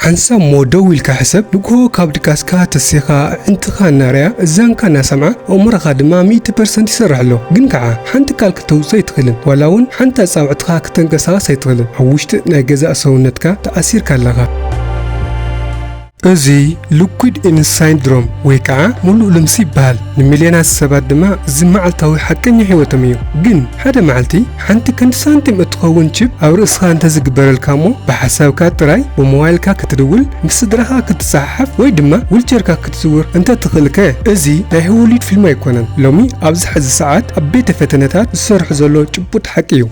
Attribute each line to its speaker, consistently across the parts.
Speaker 1: حنسا مودويل كحسب نقول كابدكاسكا تسيخا انتخا ناريا زان كان سمع عمرها دما 100% يسرح له جنكعا حنت كالك توصي تخلن ولاون حنت صاوعتها كتنقصا سيتخلن حوشت ناجزا سونتكا تأثير كالغا أزي لوكيد إن سيندروم ويكعا ملو لمسي بال نمليونات سبات دما زمعلتاوي حكني حيوتميو جن هذا معلتي حنت كنت سانتم اتخون شب أو رأسها انت زقبر الكامو بحساوكا تراي وموبايلكا كتدول مصدرها كتصحف ويدما ولجركا كتزور انت تخلكا أزي لا هو وليد فيلم يكونن لومي أبز حز ساعات أبيت فتنتات السرح زولو جبوت حكيو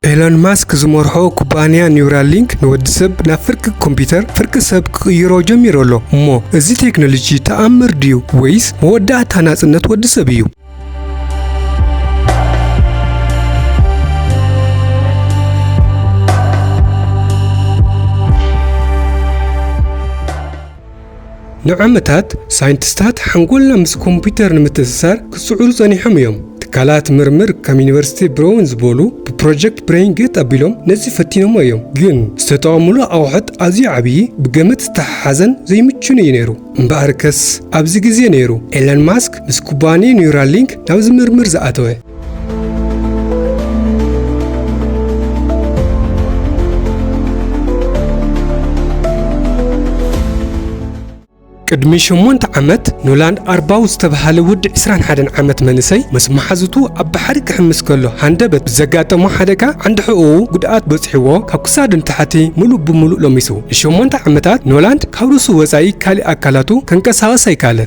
Speaker 1: إيلون ماسك زمرحو كوبانيا نيورالينك نود سب نفرك كمبيوتر فرك سب كيرو جميرولو مو ازي تكنولوجي تأمر ديو ويس مودع تناسنت ود سبيو نعمتات ساينتستات حنقولنا مس كمبيوتر نمتسسار كسعور زنيحم يوم تكالات مرمر كم يونيفرسيتي برونز بولو ببروجكت برين جيت أبيلهم نزي فتينهم يوم جن استطعملو أوحد أزي عبي بقمة تحزن زي متشون ينيرو مباركس أبزي جزي نيرو إيلون ماسك مس كوباني نيورالينك ناوز مرمر زقاتوه قدمي شمونت عمت نولاند 4 استبحال ود 21 عمت منسي مس محزتو اب حرك حمس كله هندبت بزغاطمو حدكا عند حقوق قدات بصحيو كاكساد تحتي ملو بملو لميسو شمونت عمتات نولاند كاورسو وصاي كالي اكلاتو كنقساوس يكاله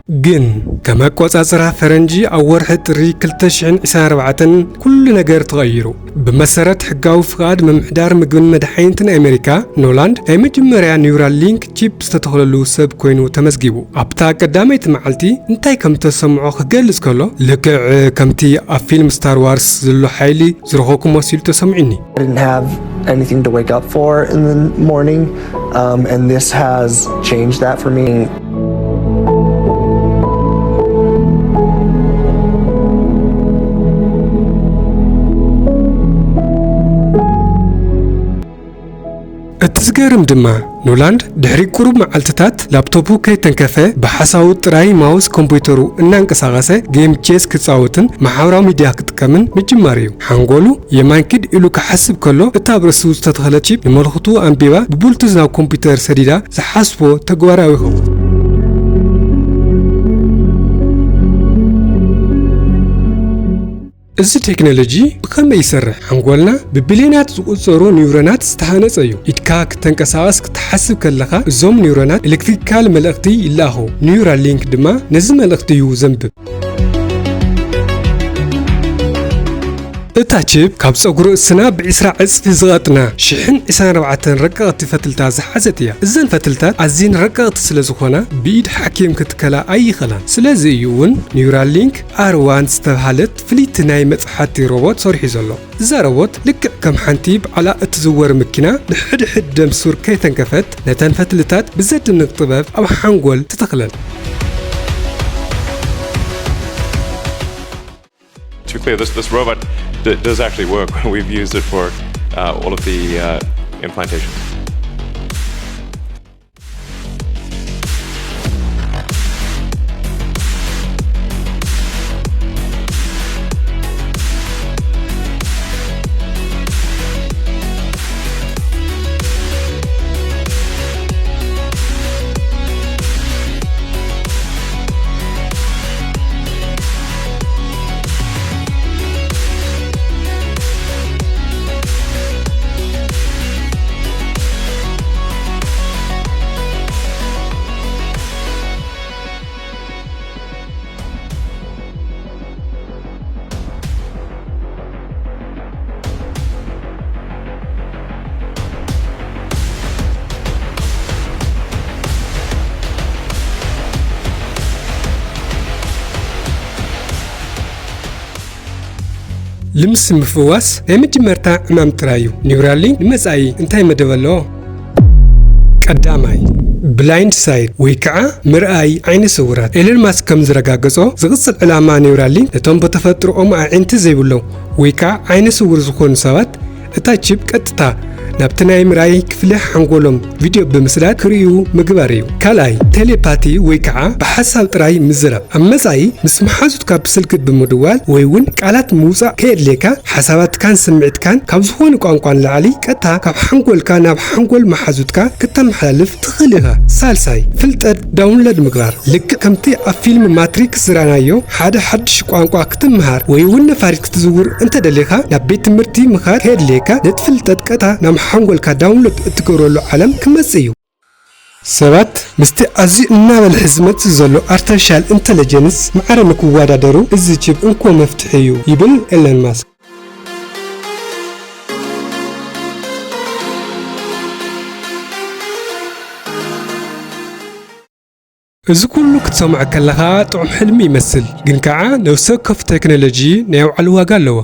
Speaker 1: جن كما قصاصرا فرنجي او ورحه ري 2024 كل نجار تغيروا بمسرت حقاو فقاد ممحدار مقبن مدحينتن امريكا نولاند اي مجمريا نيورالينك تشيب ستتخللو سب كوينو تمزقيبو ابتا قداميت معلتي انتاي كم تسمعو خقلز كله لكع كمتي فيلم ستار وارس زلو حيلي زرخوكم وسيل تسمعني.
Speaker 2: I didn't have anything to wake up for in the morning and this has changed that for me. التزقرم دما نولاند دحري قرب معلتتات لابتوبو كي تنكفه بحساو طراي ماوس كمبيوترو انانقساغسه جيم تشيس كتصاوتن محاوراو ميديا كتكمن مجماريو حنقولو يمانكد إلو كحسب كله اتابرسو استتخلتشي بملخطو انبيبا ببولتزناو كمبيوتر سديدا زحاسبو تقواراوي خو እዚ ቴክኖሎጂ ብከመይ ይሰርሕ አንጎልና ብቢሊዮናት ዝቁፀሩ ኒውሮናት ዝተሃነፀ እዩ ኢድካ ክትንቀሳቀስ ክትሓስብ ከለኻ እዞም ኒውሮናት ኤሌክትሪካል መልእኽቲ ይላኹ ኒውራሊንክ ድማ ነዚ መልእኽቲ እዩ ዘንብብ እታችብ ካብ ፀጉሩ እስና ብዒስራ ዕፅፊ ዝቐጥና 1024 ረቀቕቲ ፈትልታት ዝሓዘት እያ እዘን ፈትልታት ኣዝየን ረቀቕቲ ስለ ዝኾና ብኢድ ሓኪም ክትከላ ኣይኽእላን ስለዚ እዩ እውን ኒውራሊንክ R1 ዝተባሃለት ፍሊት ናይ መፅሓቲ ሮቦት ሰሪሑ ዘሎ እዛ ሮቦት ልክዕ ከም ሓንቲ በዓላ እትዝወር መኪና ብሕድሕድ ደም ሱር ከይተንከፈት ነተን ፈትልታት ብዘድንቕ ጥበብ ኣብ ሓንጎል ትተኽለን
Speaker 3: To be clear, this robot does actually work. We've used it for all of the implantations. ልምስ ምፍዋስ የመጀመርታ ዕማም ጥራዩ ኒውራሊንክ ንመጻኢ እንታይ መደበሎ ቀዳማይ ብላይንድ ሳይድ ወይ ከዓ ምርኣይ ዓይነ ስውራት ኤለን ማስክ ከም ዝረጋገጾ ዝቕጽል ዕላማ ኒውራሊንክ ነቶም በተፈጥሮኦም ኣዒንቲ ዘይብሎም ወይ ከዓ ዓይነ ስውር ዝኾኑ ሰባት እታ ቺፕ ቀጥታ ናብተናይ ምራይ ክፍለ ሓንጎሎም ቪድዮ ብምስላት ክሪዩ ምግባር እዩ ካልኣይ ቴሌፓቲ ወይ ከዓ ብሓሳብ ጥራይ ምዝራብ ኣብ መጻኢ ምስ መሓዙትካ ብስልክ ብምድዋል ወይ እውን ቃላት ምውፃእ ከየድልየካ ሓሳባትካን ስምዒትካን ካብ ዝኾነ ቋንቋን ላዕሊ ቀጥታ ካብ ሓንጎልካ ናብ ሓንጎል መሓዙትካ ክተመሓላልፍ ትኽእል ኢኻ ሳልሳይ ፍልጠት ዳውንሎድ ምግባር ልክዕ ከምቲ ኣብ ፊልም ማትሪክስ ዝረኣናዮ ሓደ ሓድሽ ቋንቋ ክትምሃር ወይ እውን ነፋሪት ክትዝውር እንተደሊኻ ናብ ቤት ትምህርቲ ምኻድ ከየድልየካ ነቲ ፍልጠት ቀጥታ ናብ ሓንጎልካ ዳውንሎድ እትገብረሉ ዓለም ክመጽእ እዩ ሰባት ምስቲ ኣዝዩ እናበልሕ ዝመጽእ ዘሎ ኣርቲፊሻል ኢንተለጀንስ ማዕረ ንክወዳደሩ እዚ ቺፕ እንኮ መፍትሒ እዩ ይብል ኤለን ማስክ እዚ ኩሉ ክትሰምዕ ከለኻ ጥዑም ሕልሚ ይመስል ግን ከዓ ነፍሲ ወከፍ ቴክኖሎጂ ናይ ባዕሉ ዋጋ ኣለዎ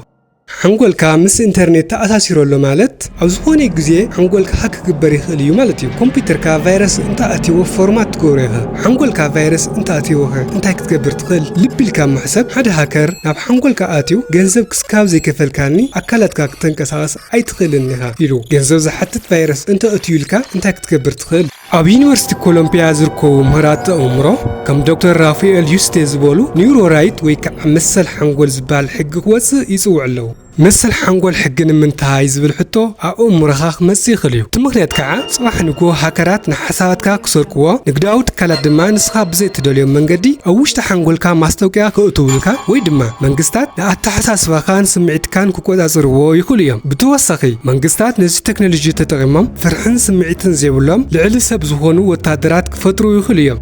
Speaker 3: ሓንጎልካ ምስ ኢንተርኔት ተኣሳሲረሎ ማለት ኣብ ዝኾነ ግዜ ሓንጎልካ ሃክ ክግበር ይኽእል እዩ ማለት እዩ ኮምፒውተርካ ቫይረስ እንተኣትይዎ ፎርማት ትገብሮ ኢኻ ሓንጎልካ ቫይረስ እንተኣትይዎኸ እንታይ ክትገብር ትኽእል ልቢ ኢልካ ማሕሰብ ሓደ ሃከር ናብ ሓንጎልካ ኣትዩ ገንዘብ ክስካብ ዘይከፈልካኒ ኣካላትካ ክትንቀሳቐስ ኣይትኽእልን ኢኻ ኢሉ ገንዘብ ዝሓትት ቫይረስ እንተኣትዩልካ እንታይ ክትገብር ትኽእል ኣብ ዩኒቨርሲቲ ኮሎምቢያ ዝርከቡ ምህራት ኣእምሮ ከም ዶክተር ራፋኤል ዩስቴ ዝበሉ ኒውሮራይት ወይ ከዓ መሰል ሓንጎል ዝበሃል ሕጊ ክወፅእ ይፅውዕ ኣለዉ መሰል ሓንጎል ሕጊ ንምንታይ ዝብል ሕቶ ኣብ ኣእምሮኻ ክመጽእ ይኽእል እዩ እቲ ምኽንያት ከዓ ጽባሕ ንጎ ሃከራት ንሓሳባትካ ክሰርቅዎ ንግዳዊ ትካላት ድማ ንስኻ ብዘይትደልዮም መንገዲ ኣብ ውሽጢ ሓንጎልካ ማስታወቅያ ከእትውልካ ወይ ድማ መንግስታት ንኣተሓሳስባኻን ስምዒትካን ክቆጻጽርዎ ይኽእሉ እዮም ብተወሳኺ መንግስታት ነዚ ቴክኖሎጂ ተጠቒሞም ፍርሕን ስምዒትን ዘይብሎም ልዕሊ ሰብ ዝኾኑ ወታደራት ክፈጥሩ ይኽእሉ እዮም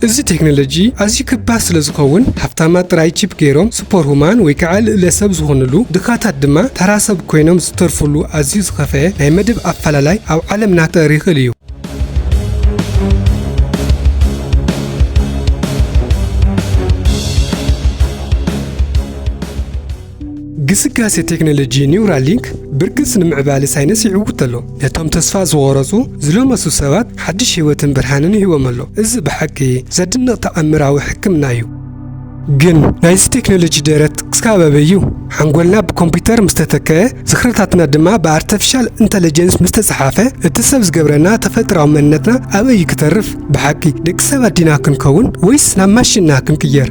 Speaker 3: እዚ ቴክኖሎጂ ኣዝዩ ከባድ ስለ ዝኸውን ሃብታማት ጥራይ ቺፕ ገይሮም ሱፐር ሁማን ወይ ከዓ ልዕለ ሰብ ዝኾኑሉ ድኻታት ድማ ተራ ሰብ ኮይኖም ዝተርፍሉ ኣዝዩ ዝኸፈየ ናይ መደብ ኣፈላላይ ኣብ ዓለምና ክተርኢ ይኽእል እዩ ግስጋሴ ቴክኖሎጂ ኒውራሊንክ ብርግጽ ንምዕባለ ሳይንስ ይዕውት ኣሎ ነቶም ተስፋ ዝቆረጹ ዝለመሱ ሰባት ሓድሽ ህይወትን ብርሃንን ይህቦም ኣሎ እዚ ብሓቂ ዘድንቕ ተኣምራዊ ሕክምና እዩ ግን ናይዚ ቴክኖሎጂ ደረት ክሳብ ኣበዩ ሓንጎልና ብኮምፒውተር ምስተተከየ ዝኽርታትና ድማ ብኣርቲፊሻል ኢንተለጀንስ ምስተፀሓፈ እቲ ሰብ ዝገብረና ተፈጥራዊ መንነትና ኣበይ ክተርፍ ብሓቂ ደቂ ሰባት ዲና ክንከውን ወይስ ናብ ማሽንና ክንቅየር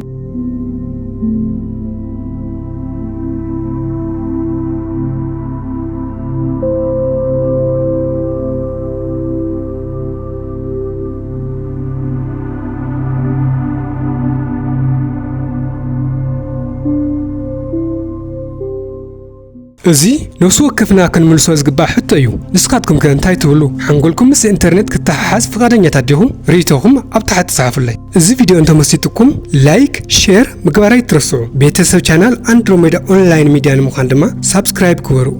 Speaker 3: እዚ ነፍሲ ወከፍና ክንምልሶ ዝግባእ ሕቶ እዩ ንስኻትኩም ከ እንታይ ትብሉ ሓንጎልኩም ምስ ኢንተርኔት ክትተሓሓዝ ፍቃደኛታት ዲኹም ሪቶኹም ኣብ ታሕቲ ጻፉለይ እዚ ቪድዮ እንተመሲጥኩም ላይክ ሼር ምግባር ኣይትረስዑ ቤተሰብ ቻናል ኣንድሮሜዳ ኦንላይን ሚድያ ንምዃን ድማ ሳብስክራይብ ግበሩ